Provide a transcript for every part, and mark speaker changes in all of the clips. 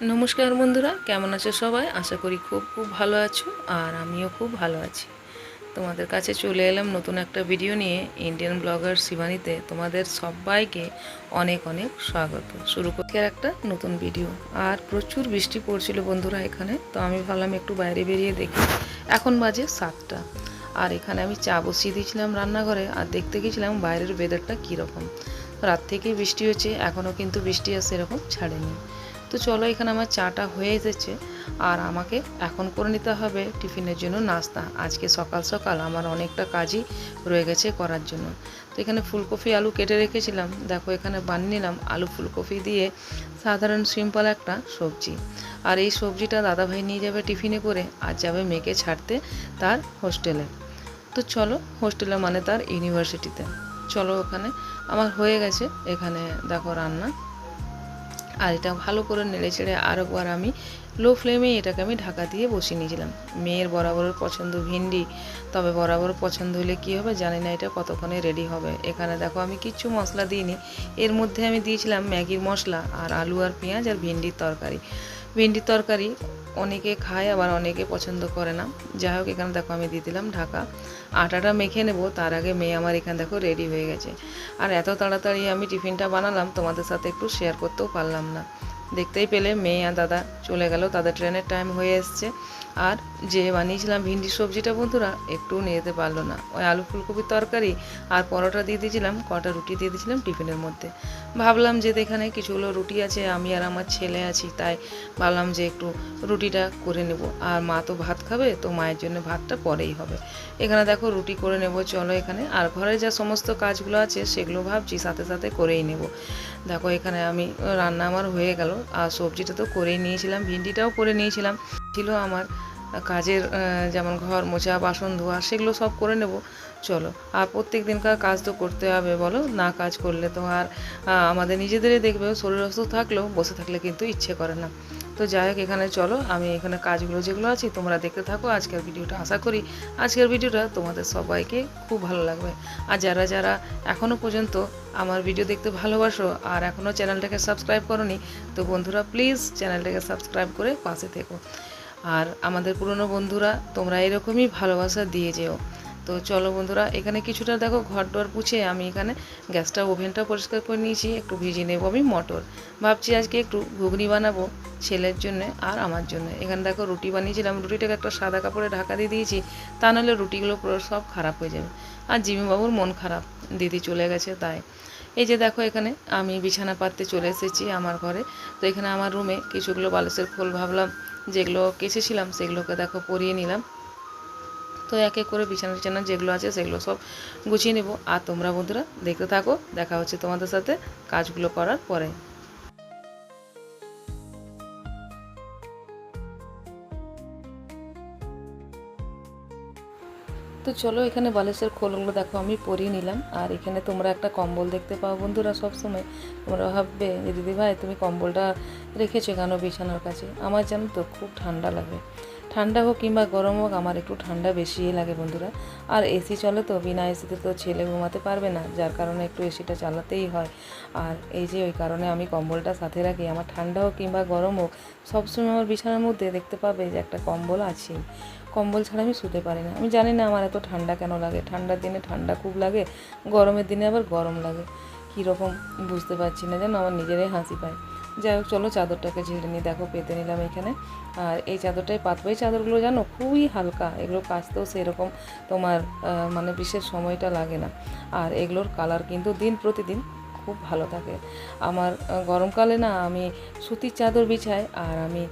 Speaker 1: নমস্কার বন্ধুরা, কেমন আছো সবাই? আশা করি খুব খুব ভালো আছো, আর আমিও খুব ভালো আছি। তোমাদের কাছে চলে এলাম নতুন একটা ভিডিও নিয়ে। ইন্ডিয়ান ব্লগার শিবানীতে তোমাদের সবাইকে অনেক অনেক স্বাগত। শুরু করছি আর একটা নতুন ভিডিও। আর প্রচুর বৃষ্টি পড়ছিল বন্ধুরা এখানে, তো আমি ভাবলাম একটু বাইরে বেরিয়ে দেখি। এখন বাজে 7টা, আর এখানে আমি চা বসিয়ে দিয়েছিলাম রান্নাঘরে, আর দেখতে গেছিলাম বাইরের ওয়েদারটা কীরকম। রাত থেকেই বৃষ্টি হচ্ছে, এখনও কিন্তু বৃষ্টি আর সেরকম ছাড়েনি। তো চলো, এখানে আমার চাটা হয়ে এসেছে, আর আমাকে এখন করে নিতে হবে টিফিনের জন্য নাস্তা। আজকে সকাল সকাল আমার অনেকটা কাজই রয়ে গেছে করার জন্য। তো এখানে ফুলকপি আলু কেটে রেখেছিলাম, দেখো এখানে বানিয়ে নিলাম আলু ফুলকপি দিয়ে সাধারণ সিম্পল একটা সবজি। আর এই সবজিটা দাদাভাই নিয়ে যাবে টিফিনে করে, আর যাবে মেয়েকে ছাড়তে তার হোস্টেলে। তো চলো, হোস্টেলে মানে তার ইউনিভার্সিটিতে। চলো, ওখানে আমার হয়ে গেছে। এখানে দেখো রান্না, আর এটা ভালো করে নেড়ে চেড়ে আরেকবার আমি লো ফ্লেমে এটাকে আমি ঢাকা দিয়ে বসিয়ে নিয়েছিলাম। মেয়ের বরাবরের পছন্দ ভিন্ডি, তবে বরাবর পছন্দ হলে কী হবে জানি না এটা কতক্ষণে রেডি হবে। এখানে দেখো আমি কিচ্ছু মশলা দিইনি, এর মধ্যে আমি দিয়েছিলাম ম্যাগির মশলা আর আলু আর পেঁয়াজ আর ভিন্ডির তরকারি। ভিন্ডির তরকারি অনেকে খায়, আবার অনেকে পছন্দ করে না। যাই হোক, এখানে দেখো আমি দিয়ে দিলাম ঢাকা। আটাটা মেখে নেব, তার আগে মেয়ে আমার এখানে দেখো রেডি হয়ে গেছে। আর এত তাড়াতাড়ি আমি টিফিনটা বানালাম, তোমাদের সাথে একটু শেয়ার করতেও পারলাম না। দেখতেই পেলে মেয়ে আর দাদা চলে গেল, তাদের ট্রেনের টাইম হয়ে এসছে। আর যে বানিয়েছিলাম ভিন্ডির সবজিটা বন্ধুরা একটু নিয়ে যেতে পারলো না। ওই আলু ফুলকপির তরকারি আর পরোটা দিয়ে দিয়েছিলাম, কটা রুটি দিয়ে দিয়েছিলাম টিফিনের মধ্যে। ভাবলাম যে এখানে কিছুগুলো রুটি আছে, আমি আর আমার ছেলে আছি, তাই ভাবলাম যে একটু রুটিটা করে নেব। আর মা তো ভাত খাবে, তো মায়ের জন্য ভাতটা পরেই হবে। এখানে দেখো রুটি করে নেব। চলো এখানে আর ঘরে যা সমস্ত কাজগুলো আছে সেগুলো ভাবছি সাথে সাথে করেই নেব। দেখো এখানে আমি রান্না আমার হয়ে গেল, আর সবজিটা তো করেই নিয়েছিলাম, ভিন্ডিটাও করে নিয়েছিলাম। ছিল আমার কাজের, যেমন ঘর মোছা বাসন ধোয়া সেগুলো সব করে নেব। চলো, আর প্রত্যেক দিনকার কাজ তো করতে হবে, বলো না? কাজ করলে তো আর আমাদের নিজেদেরই দেখবে, শরীর অসুস্থ থাকলেও বসে থাকলে কিন্তু ইচ্ছে করে না। তো যাই হোক, এখানে চলো আমি এখানে কাজগুলো যেগুলো আছে তোমরা দেখতে থাকো আজকের ভিডিওটা। আশা করি আজকের ভিডিওটা তোমাদের সবাইকে খুব ভালো লাগবে। আর যারা যারা এখনও পর্যন্ত আমার ভিডিও দেখতে ভালোবাসো আর এখনও চ্যানেলটাকে সাবস্ক্রাইব করোনি, তো বন্ধুরা প্লিজ চ্যানেলটাকে সাবস্ক্রাইব করে পাশে থেকো। আর আমাদের পুরনো বন্ধুরা তোমরা এরকমই ভালোবাসা দিয়ে যেও। তো চলো বন্ধুরা, এখানে কিছুটা দেখো ঘর দর পুছে আমি এখানে গ্যাসটা ওভেনটা পরিষ্কার করে নিয়েছি। একটু ভিজিয়ে নেবো আমি মটর। ভাবছি আজকে একটু ঘুগনি বানাবো ছেলের জন্য আর আমার জন্য। এখানে দেখো রুটি বানিয়েছিলাম, রুটিটাকে একটা সাদা কাপড়ে ঢাকা দিয়ে দিয়েছি, তা নাহলে রুটিগুলো পুরো সব খারাপ হয়ে যাবে। আর জিমিবাবুর মন খারাপ, দিদি চলে গেছে তাই। এই যে দেখো এখানে আমি বিছানা পাততে চলে এসেছি আমার ঘরে। তো এখানে আমার রুমে কিছুগুলো বালিশের খোল ভাবলাম যেগুলো কেচেছিলাম সেগুলোকে দেখো পরিয়ে নিলাম। তো এক এক করে বিছানা টিছানা যেগুলো আছে সেগুলো সব গুছিয়ে নেব। আর তোমরা বন্ধুরা দেখতে থাকো, দেখা হচ্ছে তোমাদের সাথে কাজগুলো করার পরে। তো চলো, এখানে বালিশের খোলগুলো দেখো আমি পরিয়ে নিলাম। আর এখানে তোমরা একটা কম্বল দেখতে পাও বন্ধুরা সব সময়। তোমরা ভাববে যে দিদিভাই তুমি কম্বলটা রেখেছো কেন বিছানার কাছে? আমার জানো তো খুব ঠান্ডা লাগে, ঠান্ডা হোক কিংবা গরম হোক আমার একটু ঠান্ডা বেশিই লাগে বন্ধুরা। আর এসি চলে, তো বিনা এসিতে তো ছেলে ঘুমাতে পারবে না, যার কারণে একটু এসিটা চালাতেই হয়। আর এই যে ওই কারণে আমি কম্বলটা সাথে রাখি, আমার ঠান্ডা হোক কিংবা গরম হোক সবসময় আমার বিছানার মধ্যে দেখতে পাবে যে একটা কম্বল আছেই। কম্বল ছাড়া আমি শুতে পারি না। আমি জানি না আমার এত ঠান্ডা কেন লাগে, ঠান্ডার দিনে ঠান্ডা খুব লাগে, গরমের দিনে আবার গরম লাগে, কীরকম বুঝতে পারছি না, যেন আমার নিজেরাই হাসি পায়। যাই হোক চলো, চাদরটাকে ঝেড়ে নিই। দেখো পেতে নিলাম এখানে। আর এই চাদরটাই পাতবো। এই চাদরগুলো জানো খুবই হালকা, এগুলো কাচতেও সেরকম তোমার মানে বিশেষ সময়টা লাগে না। আর এগুলোর কালার কিন্তু দিন প্রতিদিন খুব ভালো থাকে। আমার গরমকালে না আমি সুতির চাদর বিছাই, আর আমি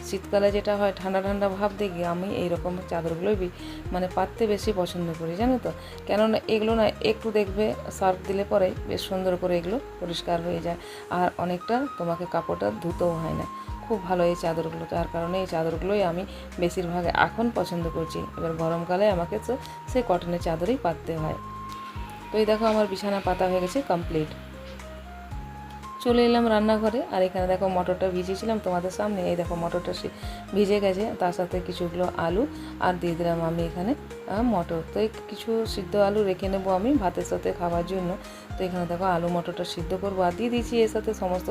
Speaker 1: শীতকালে যেটা হয় ঠান্ডা ঠান্ডা ভাব দেখি, আমি এইরকম চাদরগুলোই মানে পাততে বেশি পছন্দ করি, জানো তো। কেননা এগুলো না একটু দেখবে সার্ফ দিলে পরে বেশ সুন্দর করে এগুলো পরিষ্কার হয়ে যায়, আর অনেকটা তোমাকে কাপড়টা ধুতেও হয় না। খুব ভালো এই চাদরগুলো, তার কারণে এই চাদরগুলোই আমি বেশিরভাগ এখন পছন্দ করছি। এবার গরমকালে আমাকে তো সেই কটনের চাদরই পাততে হয়। তো এই দেখো আমার বিছানা পাতা হয়ে গেছে কমপ্লিট। চলে এলাম রান্নাঘরে। আর এখানে দেখো মটরটা ভিজিয়েছিলাম তোমাদের সামনে, এই দেখো মটরটা ভিজে গেছে, তার সাথে কিছুগুলো আলু আর দিয়ে দিলাম আমি এখানে মটর। তো এই কিছু সিদ্ধ আলু রেখে নেবো আমি ভাতের সাথে খাওয়ার জন্য। তো এখানে দেখো আলু মটরটা সিদ্ধ করবো, আর দিয়ে দিয়েছি এর সাথে সমস্ত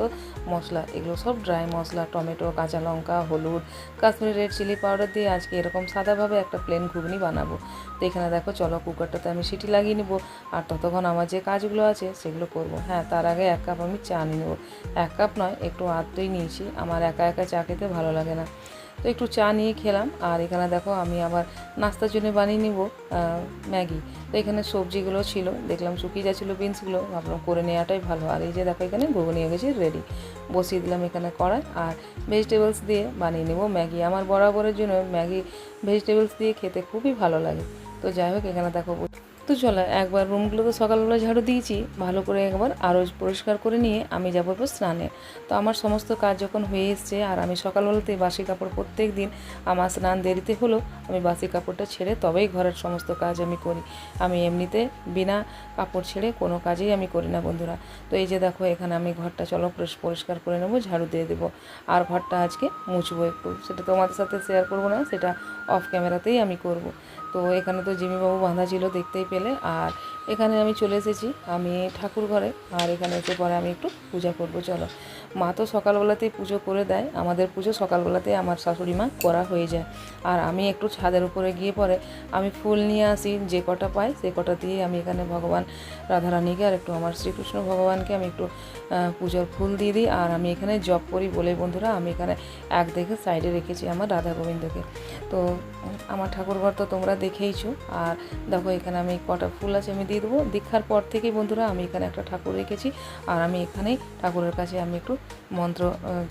Speaker 1: মশলা, এগুলো সব ড্রাই মশলা, টমেটো, কাঁচা লঙ্কা, হলুদ, কাশ্মীরি রেড চিলি পাউডার দিয়ে আজকে এরকম সাদাভাবে একটা প্লেন ঘুগনি বানাবো। তো এখানে দেখো চলো কুকারটাতে আমি সিটি লাগিয়ে নেবো, আর ততক্ষণ আমার যে কাজগুলো আছে সেগুলো করব। হ্যাঁ, তার আগে 1 কাপ আমি চা নিয়ে নেবো। 1 কাপ নয়, একটু আধটাই নিয়েছি, আমার একা একা চা খেতে ভালো লাগে না। তো একটু চা নিয়ে খেলাম। আর এখানে দেখো আমি আবার নাস্তার জন্য বানিয়ে নিব ম্যাগি। তো এখানে সবজিগুলো ছিল, দেখলাম শুকিয়ে যাচ্ছিলো বিনসগুলো, ভাবলাম করে নেওয়াটাই ভালো। আর এই যে দেখো এখানে ঘুগনি হয়ে গেছে রেডি, বসিয়ে দিলাম এখানে কড়াই। আর ভেজিটেবলস দিয়ে বানিয়ে নেব ম্যাগি। আমার বরাবরের জন্য ম্যাগি ভেজিটেবলস দিয়ে খেতে খুবই ভালো লাগে। তো যাই হোক এখানে দেখো, তো চলো একবার রুমগুলো তো সকালবেলা ঝাড়ু দিয়েছি, ভালো করে একবার আরও পরিষ্কার করে নিয়ে আমি যাবো এবার স্নানে। তো আমার সমস্ত কাজ যখন হয়ে এসছে, আর আমি সকালবেলাতে বাসি কাপড় প্রত্যেক দিন, আমার স্নান দেরিতে হলেও আমি বাসি কাপড়টা ছেড়ে তবেই ঘরের সমস্ত কাজ আমি করি। আমি এমনিতে বিনা কাপড় ছেড়ে কোনো কাজেই আমি করি না বন্ধুরা। তো এই যে দেখো এখানে আমি ঘরটা চলো পরিষ্কার করে নেবো, ঝাড়ু দিয়ে দেবো। আর ঘরটা আজকে মুছবো একটু, সেটা তোমাদের সাথে শেয়ার করবো না, সেটা অফ ক্যামেরাতেই আমি করব। তো এখানে তো জিমিবাবু বাঁধা ছিল দেখতেই পেলে। আর এখানে আমি চলে এসেছি আমি ঠাকুর ঘরে, আর এখানে এসে পরে আমি একটু পূজা করব। চলো, মা তো সকালবেলাতেই পুজো করে দেয়, আমাদের পুজো সকালবেলাতেই আমার শাশুড়ি মা করা হয়ে যায়। আর আমি একটু ছাদের উপরে গিয়ে পরে আমি ফুল নিয়ে আসি, যে কটা পাই সে কটা দিয়ে আমি এখানে ভগবান রাধারানীকে আর একটু আমার শ্রীকৃষ্ণ ভগবানকে আমি একটু পুজোর ফুল দিয়ে দিই। আর আমি এখানে জপ করি বলে বন্ধুরা আমি এখানে এক দেখে সাইডে রেখেছি আমার রাধা গোবিন্দকে। তো আমার ঠাকুরঘর তো তোমরা দেখেইছো। আর দেখো এখানে আমি কটা ফুল আছে আমি দিয়ে দেবো। দীক্ষার পর থেকেই বন্ধুরা আমি এখানে একটা ঠাকুর রেখেছি, আর আমি এখানেই ঠাকুরের কাছে আমি একটু মন্ত্র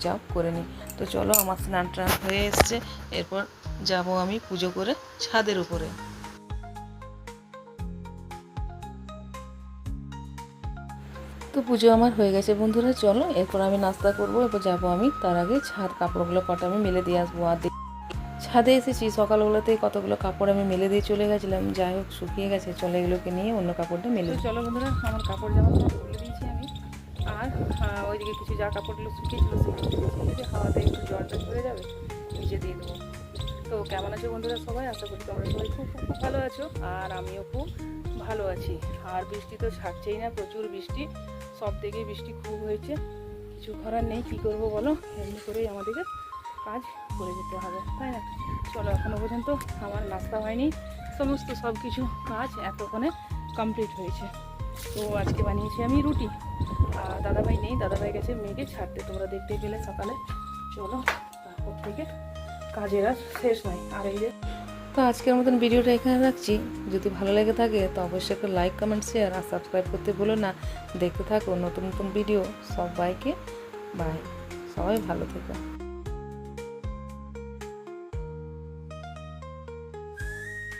Speaker 1: জাপ করে নিই। তো চলো আমার স্নান টান হয়ে এসছে, এরপর যাব আমি পুজো করে ছাদের উপরে। তো পুজো আমার হয়ে গেছে বন্ধুরা, চলো এরপর আমি নাস্তা করব। এরপর যাবো আমি, তার আগে ছাদ কাপড়গুলো কটা আমি মেলে দিয়ে আসবো। আর ছাদে এসেছি, সকালবেলাতেই কতগুলো কাপড় আমি মেলে দিয়ে চলে গেছিলাম, যাই হোক শুকিয়ে গেছে, চলে এগুলোকে নিয়ে অন্য কাপড়টা মেলে। চলো বন্ধুরা আমার কাপড় জামা সব তুলে দিয়েছি আমি। আর ওইদিকে কিছু যা কাপড়গুলো শুকিয়েছিল সেগুলো হাওয়াতে একটু জলটা ঝরে যাবে, নিচে দিয়ে দেবো। তো কেমন আছো বন্ধুরা সবাই? আশা করি তোমরা সবাই খুব খুব ভালো আছো, আর আমিও খুব ভালো আছি। আর বৃষ্টি তো ছাড়ছেই না, প্রচুর বৃষ্টি, সব দিকেই বৃষ্টি খুব হয়েছে। কিছু করার নেই, কী করবো বলো, এমনি করেই আমাদেরকে কাজ করে যেতে হবে, তাই না? চলো, এখনও পর্যন্ত আমার নাস্তা হয়নি, সমস্ত সব কিছু কাজ এতক্ষণে কমপ্লিট হয়েছে। তো আজকে বানিয়েছি আমি রুটি, আর দাদাভাই নেই, দাদাভাই গেছে মেয়েকে ছাড়তে, তোমরা দেখতেই পেলে সকালে। চলো, তারপর থেকে কাজের আর শেষ নয়। আর এই যে, তো আজকের মতন ভিডিওটা এখানে রাখছি। যদি ভালো লেগে থাকে তো অবশ্যই একটা লাইক, কমেন্ট, শেয়ার আর সাবস্ক্রাইব করতে ভুলো না। দেখতে থাকো নতুন নতুন ভিডিও। সবাইকে বাই, সবাই ভালো থেকো।